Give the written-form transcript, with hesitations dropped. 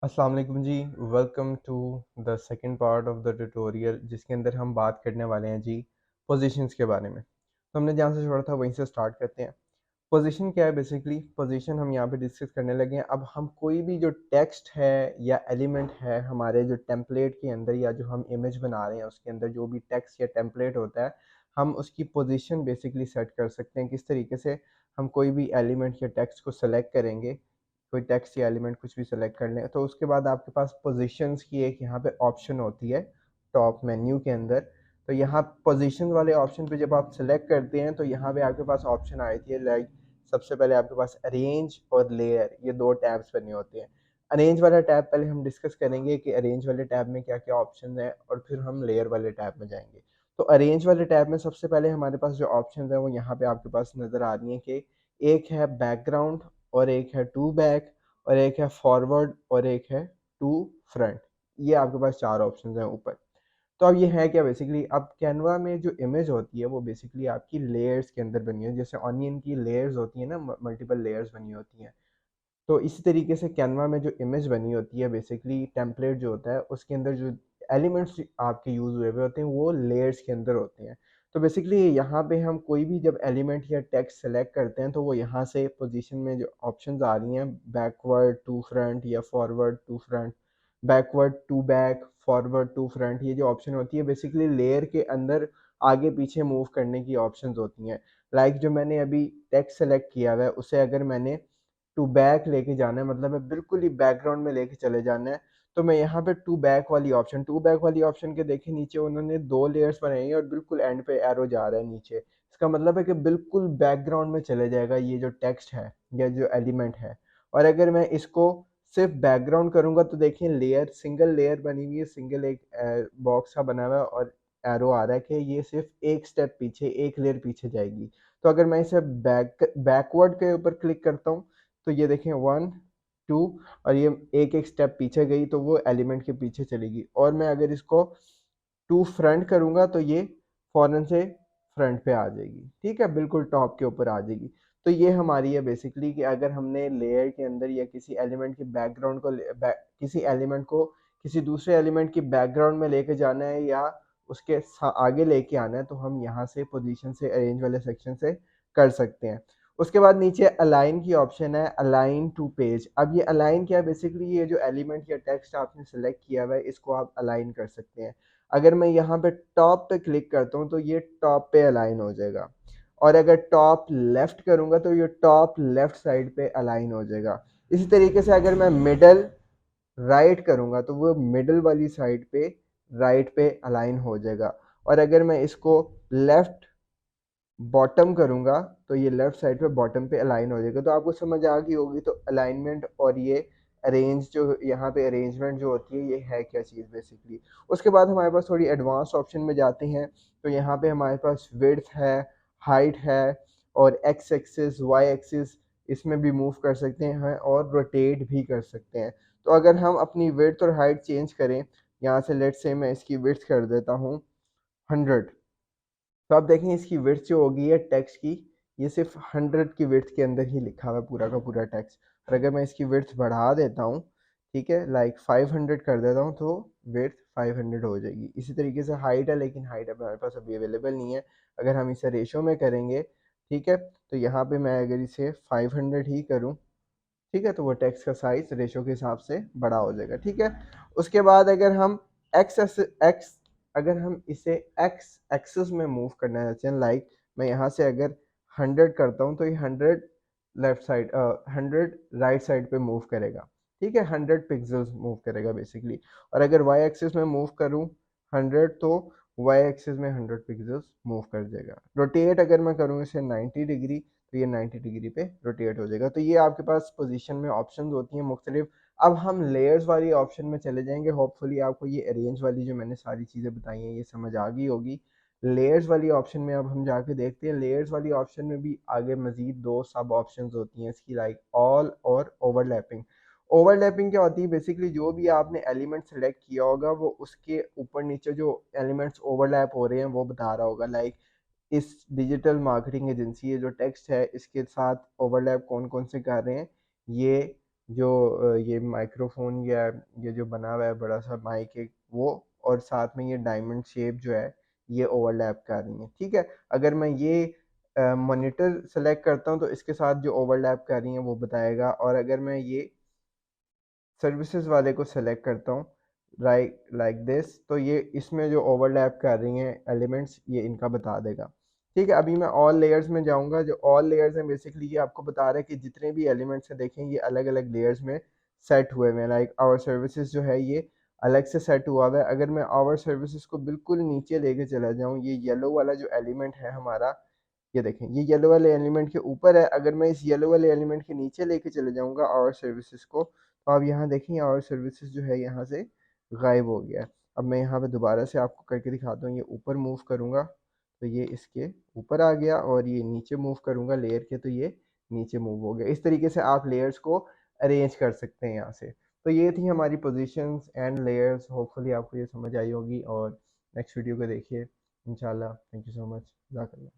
अस्सलाम वालेकुम जी। Welcome to the second part of the tutorial जिसके अंदर हम बात करने वाले हैं जी पोजीशंस के बारे में। तो हमने जहाँ से छोड़ा था वहीं से स्टार्ट करते हैं। पोजीशन क्या है? बेसिकली पोजीशन हम यहाँ पे डिस्कस करने लगे हैं। अब हम कोई भी जो टेक्स्ट है या एलिमेंट है हमारे जो टेम्पलेट के अंदर या जो हम इमेज बना रहे हैं उसके अंदर जो भी टेक्स्ट या टेम्पलेट होता है, हम उसकी पोजीशन बेसिकली सेट कर सकते हैं। किस तरीके से हम कोई भी एलिमेंट या टेक्स्ट को सेलेक्ट करेंगे, कोई टेक्स्ट या एलिमेंट कुछ भी सेलेक्ट कर लें, तो उसके बाद आपके पास पोजीशंस की एक यहाँ पे ऑप्शन होती है टॉप मेन्यू के अंदर। तो यहाँ पोजीशन वाले ऑप्शन पे जब आप सेलेक्ट करते हैं तो यहाँ पे आपके पास ऑप्शन आती है, लाइक सबसे पहले आपके पास अरेंज और लेयर, ये दो टैब्स बने होते हैं। अरेंज वाला टैब पहले हम डिस्कस करेंगे कि अरेंज वाले टैब में क्या क्या ऑप्शन है, और फिर हम लेयर वाले टैब में जाएंगे। तो अरेंज वाले टैब में सबसे पहले हमारे पास जो ऑप्शन है वो यहाँ पे आपके पास नज़र आ रही है कि एक है बैकग्राउंड, और एक है टू बैक, और एक है फॉरवर्ड, और एक है टू फ्रंट। ये आपके पास चार ऑप्शन हैं ऊपर। तो अब ये है क्या? बेसिकली अब कैनवा में जो इमेज होती है वो बेसिकली आपकी लेयर्स के अंदर बनी है, जैसे ऑनियन की लेयर्स होती है ना, मल्टीपल लेयर्स बनी होती हैं। तो इसी तरीके से कैनवा में जो इमेज बनी होती है, बेसिकली टेम्पलेट जो होता है उसके अंदर जो एलिमेंट्स आपके यूज़ हुए हुए होते हैं वो लेयर्स के अंदर होते हैं। तो बेसिकली यहाँ पे हम कोई भी जब एलिमेंट या टेक्स्ट सेलेक्ट करते हैं तो वो यहाँ से पोजीशन में जो ऑप्शंस आ रही हैं, बैकवर्ड टू फ्रंट या forward to front, backward to back, forward to front, ये जो ऑप्शन होती है बेसिकली लेयर के अंदर आगे पीछे मूव करने की ऑप्शंस होती हैं। लाइक जो मैंने अभी टेक्स्ट सेलेक्ट किया हुआ है उसे अगर मैंने टू बैक लेके जाना है, मतलब है बिल्कुल ही बैकग्राउंड में लेके चले जाना है, तो मैं यहाँ पे टू बैक वाली ऑप्शन के देखे नीचे उन्होंने दो लेयर्स बनाई हैं और बिल्कुल एंड पे एरो जा रहा है नीचे। इसका मतलब है कि बिल्कुल बैकग्राउंड में चले जाएगा ये जो टेक्स्ट है या जो एलिमेंट है। और अगर मैं इसको सिर्फ बैकग्राउंड करूंगा तो देखिए लेयर, सिंगल लेयर बनी हुई है, सिंगल एक बॉक्स सा बना हुआ है और एरो आ रहा है कि ये सिर्फ एक स्टेप पीछे, एक लेयर पीछे जाएगी। तो अगर मैं इसे बैकवर्ड के ऊपर क्लिक करता हूँ तो ये देखें 1 2, और ये एक एक स्टेप पीछे गई तो वो एलिमेंट के पीछे चलेगी। और मैं अगर इसको टू फ्रंट करूंगा तो ये फौरन से फ्रंट पे आ जाएगी, ठीक है, बिल्कुल टॉप के ऊपर आ जाएगी। तो ये हमारी है बेसिकली कि अगर हमने लेयर के अंदर या किसी एलिमेंट के बैकग्राउंड को किसी एलिमेंट को किसी दूसरे एलिमेंट की बैकग्राउंड में लेके जाना है या उसके आगे लेके आना है तो हम यहाँ से पोजीशन से अरेंज वाले सेक्शन से कर सकते हैं। उसके बाद नीचे अलाइन की ऑप्शन है, अलाइन टू पेज। अब ये अलाइन क्या है? बेसिकली ये जो एलिमेंट या टेक्स्ट आपने सेलेक्ट किया हुआ है इसको आप अलाइन कर सकते हैं। अगर मैं यहाँ पे टॉप पे क्लिक करता हूँ तो ये टॉप पे अलाइन हो जाएगा, और अगर टॉप लेफ्ट करूँगा तो ये टॉप लेफ्ट साइड पे अलाइन हो जाएगा। इसी तरीके से अगर मैं मिडल राइट करूँगा तो वो मिडल वाली साइड पे राइट पे अलाइन हो जाएगा। और अगर मैं इसको लेफ्ट बॉटम करूँगा तो ये लेफ्ट साइड पे बॉटम पे अलाइन हो जाएगा। तो आपको समझ आ गई होगी तो अलाइनमेंट और ये अरेंज जो यहाँ पे अरेंजमेंट जो होती है ये है क्या चीज़ बेसिकली। उसके बाद हमारे पास थोड़ी एडवांस ऑप्शन में जाते हैं तो यहाँ पे हमारे पास विड्थ है, हाइट है, और एक्स एक्सिस वाई एक्सिस इसमें भी मूव कर सकते हैं और रोटेट भी कर सकते हैं। तो अगर हम अपनी विड्थ और हाइट चेंज करें, यहाँ से लेट्स से मैं इसकी विड्थ कर देता हूँ 100, तो आप देखें इसकी विड्थ जो होगी है टेक्स्ट की, ये सिर्फ 100 की विड्थ के अंदर ही लिखा हुआ है पूरा का पूरा टेक्स्ट। और अगर मैं इसकी विड्थ बढ़ा देता हूँ, ठीक है, लाइक 500 कर देता हूँ तो विड्थ 500 हो जाएगी। इसी तरीके से हाइट है, लेकिन हाइट अब हमारे पास अभी अवेलेबल नहीं है। अगर हम इसे रेशो में करेंगे, ठीक है, तो यहाँ पे मैं अगर इसे 500 ही करूँ, ठीक है, तो वो टेक्स्ट का साइज रेशो के हिसाब से बड़ा हो जाएगा, ठीक है। उसके बाद अगर हम एक्स अगर हम इसे एक्स एक्सिस में मूव करना चाहते हैं, लाइक मैं यहाँ से अगर 100 करता हूँ तो ये 100 लेफ्ट साइड 100 राइट साइड पे मूव करेगा, ठीक है, 100 पिक्सल्स मूव करेगा बेसिकली। और अगर वाई एक्सिस में मूव करूँ 100 तो वाई एक्सिस में 100 पिक्सल्स मूव कर देगा। रोटेट अगर मैं करूँ इसे 90 डिग्री तो ये 90 डिग्री पे रोटेट हो जाएगा। तो ये आपके पास पोजीशन में ऑप्शंस होती हैं मुख्तलिफ। अब हम लेयर्स वाली ऑप्शन में चले जाएंगे। होपफुली आपको ये अरेंज वाली जो मैंने सारी चीज़ें बताई हैं ये समझ आ गई होगी। लेयर्स वाली ऑप्शन में अब हम जाके देखते हैं। लेयर्स वाली ऑप्शन में भी आगे मजीद दो सब ऑप्शंस होती हैं इसकी, लाइक ऑल और ओवरलैपिंग। ओवरलैपिंग क्या होती है? बेसिकली जो भी आपने एलिमेंट सेलेक्ट किया होगा वो उसके ऊपर नीचे जो एलिमेंट्स ओवरलैप हो रहे हैं वो बता रहा होगा, लाइक इस डिजिटल मार्केटिंग एजेंसी ये जो टेक्स्ट है इसके साथ ओवरलैप कौन कौन से कर रहे हैं, ये जो ये माइक्रोफोन या ये जो बना हुआ है बड़ा सा माइक एक वो, और साथ में ये डायमंड शेप जो है ये ओवरलैप कर रही है। ठीक है, अगर मैं ये मॉनिटर सेलेक्ट करता हूँ तो इसके साथ जो ओवरलैप कर रही हैं वो बताएगा, और अगर मैं ये सर्विसेज वाले को सेलेक्ट करता हूँ राइट लाइक दिस, तो ये इसमें जो ओवरलैप कर रही हैं एलिमेंट्स ये इनका बता देगा। ठीक है, अभी मैं ऑल लेयर्स में जाऊंगा। जो ऑल लेयर्स हैं बेसिकली ये आपको बता रहा है कि जितने भी एलिमेंट्स हैं देखें ये अलग अलग लेयर्स में सेट हुए हुए हैं। लाइक आवर सर्विसेज जो है ये अलग से सेट हुआ हुआ है। अगर मैं आवर सर्विसेज को बिल्कुल नीचे लेके चला जाऊँ, ये येलो वाला जो एलिमेंट है हमारा, ये देखें ये येलो वाले एलिमेंट के ऊपर है। अगर मैं इस येलो वाले एलिमेंट के नीचे लेके चले जाऊंगा आवर सर्विसेज को, तो आप यहाँ देखें आवर सर्विसेज जो है यहाँ से गायब हो गया है। अब मैं यहाँ पे दोबारा से आपको करके दिखाता हूँ। ये ऊपर मूव करूँगा तो ये इसके ऊपर आ गया, और ये नीचे मूव करूँगा लेयर के तो ये नीचे मूव हो गया। इस तरीके से आप लेयर्स को अरेंज कर सकते हैं यहाँ से। तो ये थी हमारी पोजीशंस एंड लेयर्स। होपफुली आपको ये समझ आई होगी, और नेक्स्ट वीडियो को देखिए इंशाल्लाह। Thank you so much. जज़ाकल्लाह।